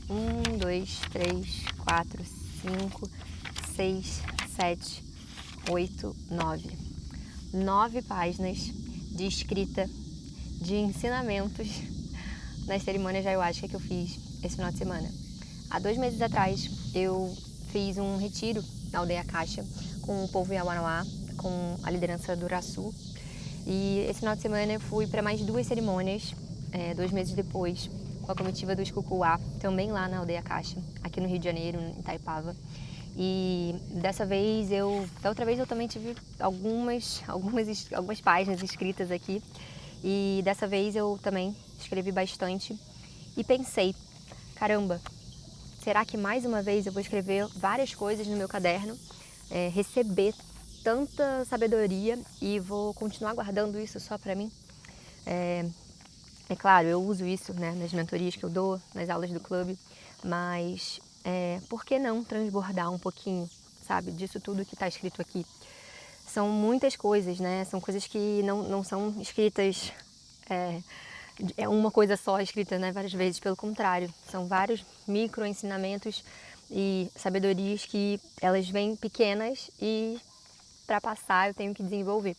1, 2, 3, 4, 5, 6, 7, 8, 9. 9 páginas de escrita, de ensinamentos nas cerimônias de ayahuasca que eu fiz esse final de semana. Há 2 meses atrás, eu fiz um retiro na aldeia Caixa com o povo Yawanawá, com a liderança do Uraçu. E esse final de semana eu fui para mais 2 cerimônias, 2 meses depois, com a comitiva do Escucuá, também lá na aldeia Caixa, aqui no Rio de Janeiro, em Itaipava. E dessa vez da outra vez eu também tive algumas páginas escritas aqui. E dessa vez eu também escrevi bastante e pensei, caramba, será que mais uma vez eu vou escrever várias coisas no meu caderno, receber tanta sabedoria e vou continuar guardando isso só para mim? É claro, eu uso isso, né, nas mentorias que eu dou, nas aulas do clube, mas por que não transbordar um pouquinho, sabe, disso tudo que está escrito aqui? São muitas coisas, né? São coisas que não são escritas, é uma coisa só escrita, né, várias vezes, pelo contrário. São vários micro ensinamentos e sabedorias que elas vêm pequenas e para passar eu tenho que desenvolver.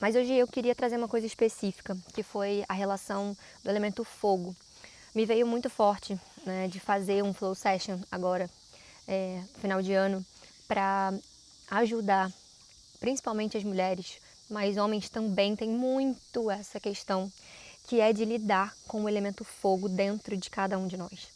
Mas hoje eu queria trazer uma coisa específica, que foi a relação do elemento fogo. Me veio muito forte, né, de fazer um flow session agora, final de ano, para ajudar principalmente as mulheres, mas homens também têm muito essa questão, que é de lidar com o elemento fogo dentro de cada um de nós.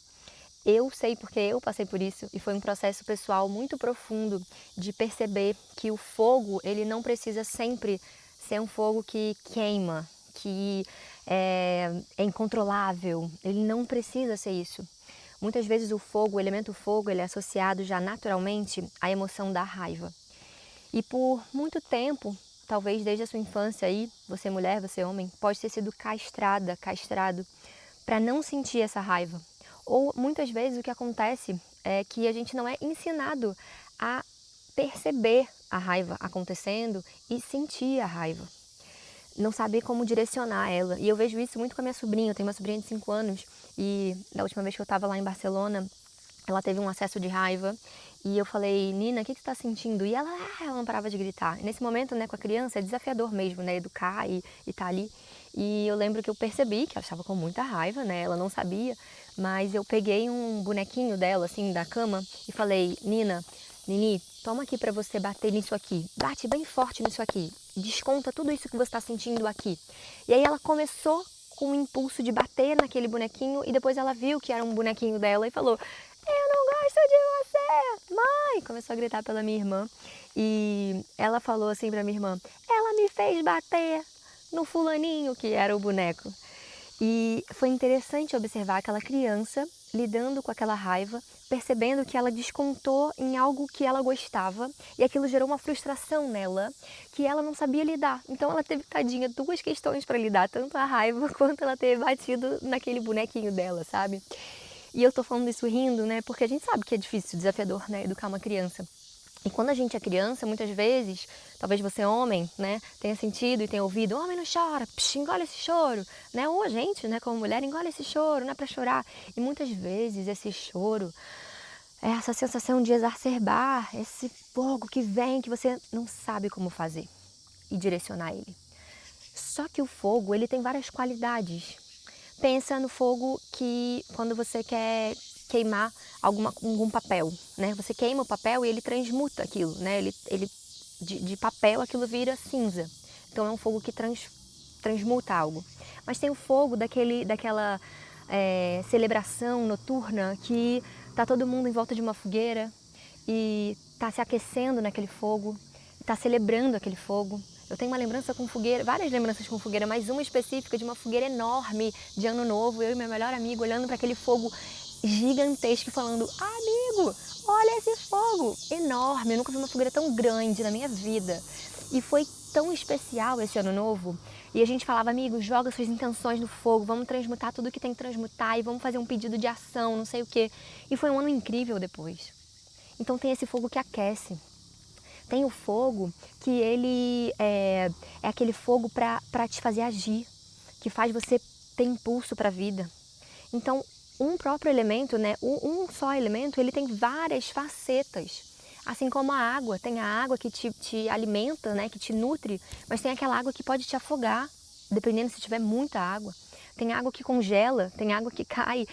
Eu sei porque eu passei por isso e foi um processo pessoal muito profundo de perceber que o fogo, ele não precisa sempre ser um fogo que queima, que é incontrolável. Ele não precisa ser isso. Muitas vezes o fogo, o elemento fogo, ele é associado já naturalmente à emoção da raiva. E por muito tempo, talvez desde a sua infância aí, você mulher, você homem, pode ter sido castrado para não sentir essa raiva. Ou muitas vezes o que acontece é que a gente não é ensinado a perceber a raiva acontecendo e sentir a raiva. Não saber como direcionar ela. E eu vejo isso muito com a minha sobrinha. Eu tenho uma sobrinha de 5 anos e da última vez que eu estava lá em Barcelona, ela teve um acesso de raiva e eu falei, Nina, o que você está sentindo? E ela não parava de gritar. E nesse momento, né, com a criança, é desafiador mesmo, né, educar e tá ali. E eu lembro que eu percebi que ela estava com muita raiva, né, ela não sabia, mas eu peguei um bonequinho dela, assim, da cama e falei, Nini, toma aqui para você bater nisso aqui. Bate bem forte nisso aqui. Desconta tudo isso que você está sentindo aqui. E aí ela começou com o impulso de bater naquele bonequinho e depois ela viu que era um bonequinho dela e falou, eu não gosto de você, mãe! Começou a gritar pela minha irmã e ela falou assim pra minha irmã, ela me fez bater no fulaninho que era o boneco. E foi interessante observar aquela criança lidando com aquela raiva, percebendo que ela descontou em algo que ela gostava e aquilo gerou uma frustração nela que ela não sabia lidar. Então ela teve, tadinha, 2 questões para lidar, tanto a raiva quanto ela ter batido naquele bonequinho dela, sabe? E eu tô falando isso rindo, né, porque a gente sabe que é difícil, desafiador, né, educar uma criança. E quando a gente é criança, muitas vezes, talvez você homem, né, tenha sentido e tenha ouvido, homem não chora, psh, engole esse choro, né, ou a gente, né, como mulher, engole esse choro, não é pra chorar. E muitas vezes esse choro é essa sensação de exacerbar, esse fogo que vem, que você não sabe como fazer e direcionar ele. Só que o fogo, ele tem várias qualidades. Pensa no fogo que quando você quer queimar algum papel, né? Você queima o papel e ele transmuta aquilo, né? De papel aquilo vira cinza. Então é um fogo que transmuta algo. Mas tem o fogo daquela celebração noturna que tá todo mundo em volta de uma fogueira e tá se aquecendo naquele fogo, tá celebrando aquele fogo. Eu tenho uma lembrança com fogueira, várias lembranças com fogueira, mas uma específica de uma fogueira enorme de ano novo, eu e meu melhor amigo olhando para aquele fogo gigantesco e falando, amigo, olha esse fogo enorme, eu nunca vi uma fogueira tão grande na minha vida. E foi tão especial esse ano novo, e a gente falava, amigo, joga suas intenções no fogo, vamos transmutar tudo que tem que transmutar e vamos fazer um pedido de ação, não sei o quê. E foi um ano incrível depois. Então tem esse fogo que aquece. Tem o fogo que ele é aquele fogo para te fazer agir, que faz você ter impulso para a vida. Então, um próprio elemento, né, um só elemento, ele tem várias facetas. Assim como a água, tem a água que te alimenta, né, que te nutre, mas tem aquela água que pode te afogar, dependendo se tiver muita água. Tem água que congela, tem água que cai,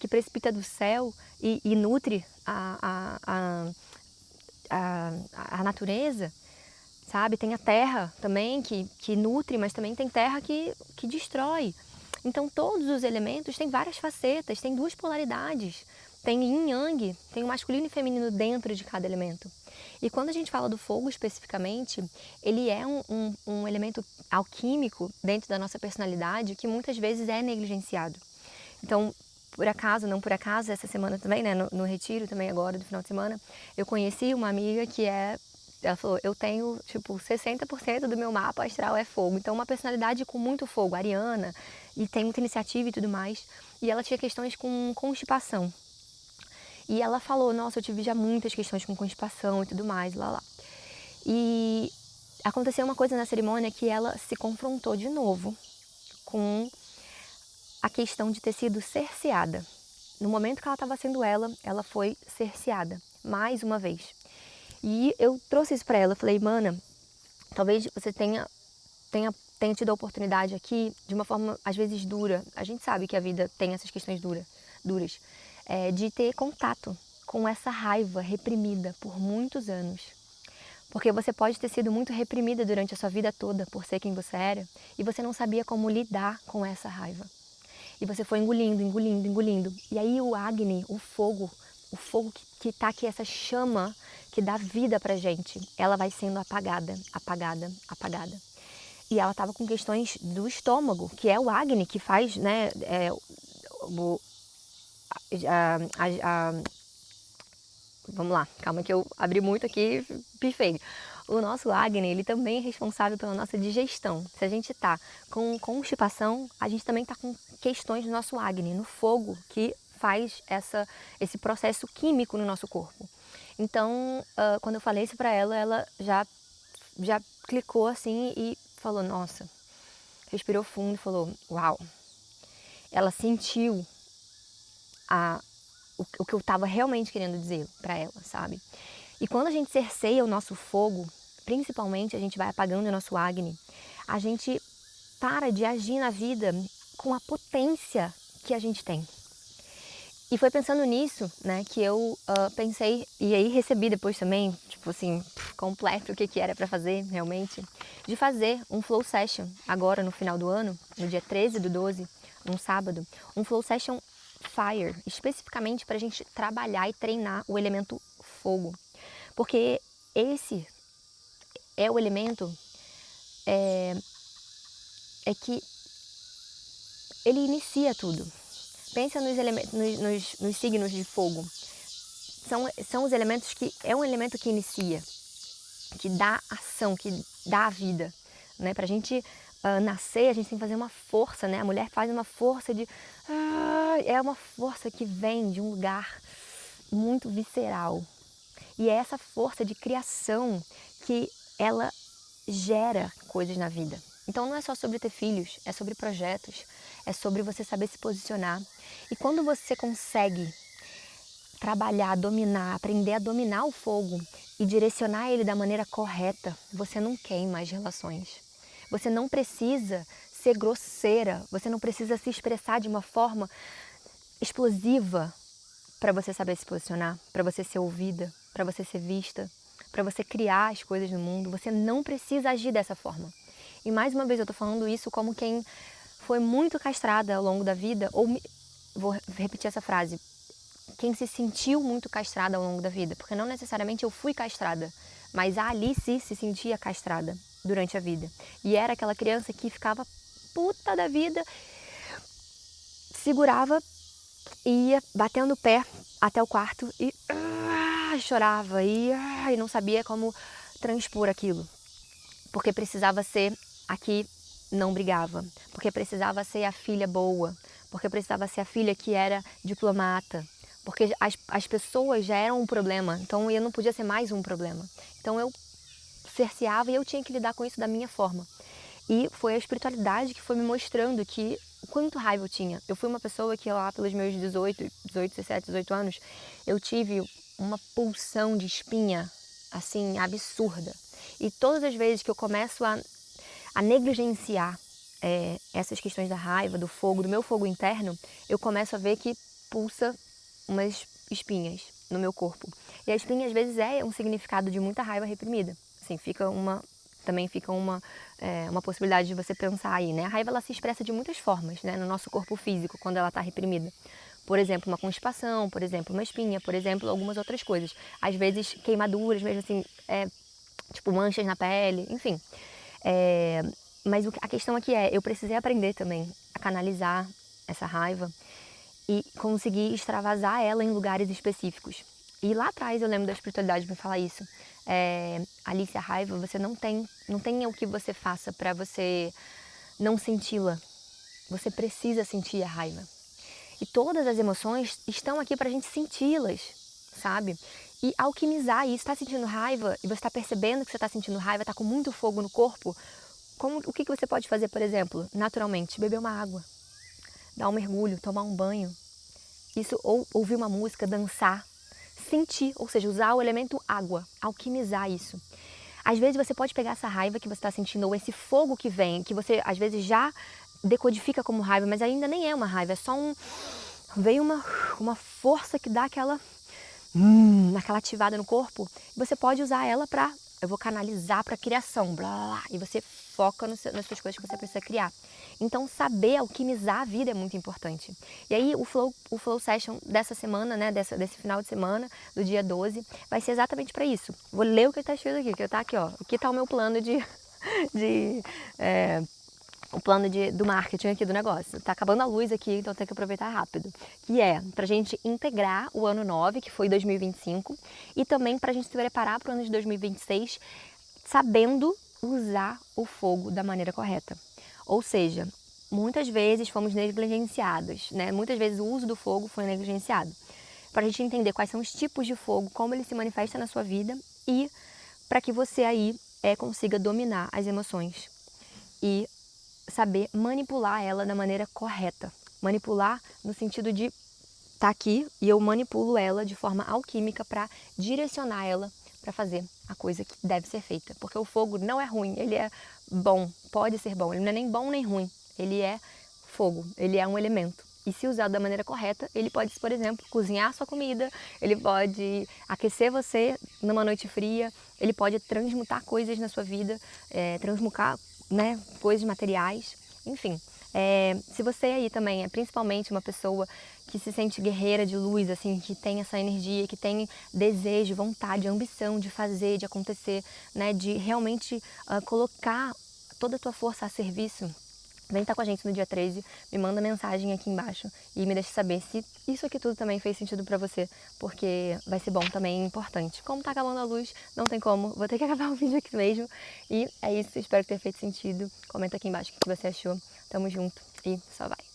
que precipita do céu e nutre a natureza, sabe? Tem a terra também que nutre, mas também tem terra que destrói. Então todos os elementos têm várias facetas, têm duas polaridades. Tem yin e yang, tem o masculino e feminino dentro de cada elemento. E quando a gente fala do fogo especificamente, ele é um elemento alquímico dentro da nossa personalidade que muitas vezes é negligenciado. Então, por acaso, não por acaso, essa semana também, né, no retiro também agora, do final de semana, eu conheci uma amiga ela falou, eu tenho, tipo, 60% do meu mapa astral é fogo. Então, uma personalidade com muito fogo, ariana, e tem muita iniciativa e tudo mais. E ela tinha questões com constipação. E ela falou, nossa, eu tive já muitas questões com constipação e tudo mais, lá. E aconteceu uma coisa na cerimônia que ela se confrontou de novo com a questão de ter sido cerceada. No momento que ela estava sendo ela foi cerceada, mais uma vez. E eu trouxe isso para ela, falei, mana, talvez você tenha tido a oportunidade aqui de uma forma, às vezes, dura. A gente sabe que a vida tem essas questões duras, de ter contato com essa raiva reprimida por muitos anos. Porque você pode ter sido muito reprimida durante a sua vida toda por ser quem você era e você não sabia como lidar com essa raiva. E você foi engolindo, engolindo, engolindo. E aí o Agni, o fogo que tá aqui, essa chama que dá vida pra gente, ela vai sendo apagada, apagada, apagada. E ela tava com questões do estômago, que é o Agni que faz, né, vamos lá, calma que eu abri muito aqui, pifei. O nosso Agni, ele também é responsável pela nossa digestão. Se a gente tá com constipação, a gente também tá com questões do nosso Agni, no fogo, que faz esse processo químico no nosso corpo. Então, quando eu falei isso pra ela, ela já clicou assim e falou, nossa, respirou fundo e falou, uau. Ela sentiu o que eu estava realmente querendo dizer para ela, sabe? E quando a gente cerceia o nosso fogo, principalmente a gente vai apagando o nosso Agni, a gente para de agir na vida com a potência que a gente tem. E foi pensando nisso, né, que eu pensei, e aí recebi depois também, tipo assim, completo o que era para fazer realmente, de fazer um flow session agora no final do ano, no dia 13/12, num sábado, um flow session fire, especificamente para a gente trabalhar e treinar o elemento fogo. Porque esse é o elemento que ele inicia tudo. Pensa nos elementos, nos signos de fogo. São os elementos que é um elemento que inicia, que dá ação, que dá a vida, né? Pra gente nascer, a gente tem que fazer uma força, né? A mulher faz uma força é uma força que vem de um lugar muito visceral. E é essa força de criação que ela gera coisas na vida. Então não é só sobre ter filhos, é sobre projetos, é sobre você saber se posicionar. E quando você consegue trabalhar, dominar, aprender a dominar o fogo e direcionar ele da maneira correta, você não queima as relações. Você não precisa ser grosseira, você não precisa se expressar de uma forma explosiva para você saber se posicionar, para você ser ouvida, para você ser vista, para você criar as coisas no mundo. Você não precisa agir dessa forma. E mais uma vez eu tô falando isso como quem foi muito castrada ao longo da vida, vou repetir essa frase, quem se sentiu muito castrada ao longo da vida, porque não necessariamente eu fui castrada, mas a Alice se sentia castrada durante a vida. E era aquela criança que ficava puta da vida, segurava e ia batendo o pé até o quarto e chorava e não sabia como transpor aquilo. Porque precisava ser a que não brigava, porque precisava ser a filha boa, porque precisava ser a filha que era diplomata, porque as pessoas já eram um problema, então eu não podia ser mais um problema. Então eu cerceava e eu tinha que lidar com isso da minha forma. E foi a espiritualidade que foi me mostrando que quanto raiva eu tinha. Eu fui uma pessoa que lá pelos meus 18, 17, 18 anos, eu tive uma pulsão de espinha, assim, absurda. E todas as vezes que eu começo a negligenciar essas questões da raiva, do fogo, do meu fogo interno, eu começo a ver que pulsa umas espinhas no meu corpo. E a espinha, às vezes, é um significado de muita raiva reprimida. Assim, também fica uma possibilidade de você pensar aí, né? A raiva, ela se expressa de muitas formas, né? No nosso corpo físico, quando ela está reprimida. Por exemplo, uma constipação, por exemplo, uma espinha, por exemplo, algumas outras coisas. Às vezes, queimaduras, mesmo assim, tipo manchas na pele, enfim. Mas a questão aqui eu precisei aprender também a canalizar essa raiva e conseguir extravasar ela em lugares específicos. E lá atrás eu lembro da espiritualidade me falar isso. Alice, a raiva, você não tem o que você faça para você não senti-la. Você precisa sentir a raiva. E todas as emoções estão aqui para a gente senti-las, sabe? E alquimizar isso. Está sentindo raiva e você está percebendo que você está sentindo raiva, está com muito fogo no corpo. O que você pode fazer, por exemplo, naturalmente? Beber uma água, dar um mergulho, tomar um banho. Isso, ou ouvir uma música, dançar, sentir, ou seja, usar o elemento água, alquimizar isso. Às vezes você pode pegar essa raiva que você está sentindo, ou esse fogo que vem, que você às vezes já decodifica como raiva, mas ainda nem é uma raiva, é só veio uma força que dá aquela ativada no corpo, e você pode usar ela eu vou canalizar para criação, blá, blá, blá, e você foca nas suas coisas que você precisa criar. Então, saber alquimizar a vida é muito importante. E aí, o Flow Session dessa semana, né, desse final de semana, do dia 12, vai ser exatamente para isso. Vou ler o que está escrito aqui, que está aqui, ó. Aqui está o meu plano o plano do marketing aqui do negócio. Tá acabando a luz aqui, então tem que aproveitar rápido. Que é pra gente integrar o ano 9, que foi 2025, e também pra gente se preparar para o ano de 2026, sabendo usar o fogo da maneira correta. Ou seja, muitas vezes fomos negligenciados, né? Muitas vezes o uso do fogo foi negligenciado. Pra gente entender quais são os tipos de fogo, como ele se manifesta na sua vida e para que você aí consiga dominar as emoções e saber manipular ela da maneira correta. Manipular no sentido de tá aqui e eu manipulo ela de forma alquímica para direcionar ela para fazer a coisa que deve ser feita. Porque o fogo não é ruim, ele é bom, pode ser bom, ele não é nem bom nem ruim, ele é fogo, ele é um elemento. E se usado da maneira correta, ele pode, por exemplo, cozinhar sua comida, ele pode aquecer você numa noite fria, ele pode transmutar coisas na sua vida, transmutar, né, coisas materiais, enfim. Se você aí também é principalmente uma pessoa que se sente guerreira de luz, assim, que tem essa energia, que tem desejo, vontade, ambição de fazer, de acontecer, né, de realmente colocar toda a tua força a serviço, vem estar com a gente no dia 13, me manda mensagem aqui embaixo e me deixa saber se isso aqui tudo também fez sentido pra você, porque vai ser bom também, importante. Como tá acabando a luz, não tem como, vou ter que acabar o vídeo aqui mesmo. E é isso, espero que tenha feito sentido. Comenta aqui embaixo o que você achou. Tamo junto e só vai.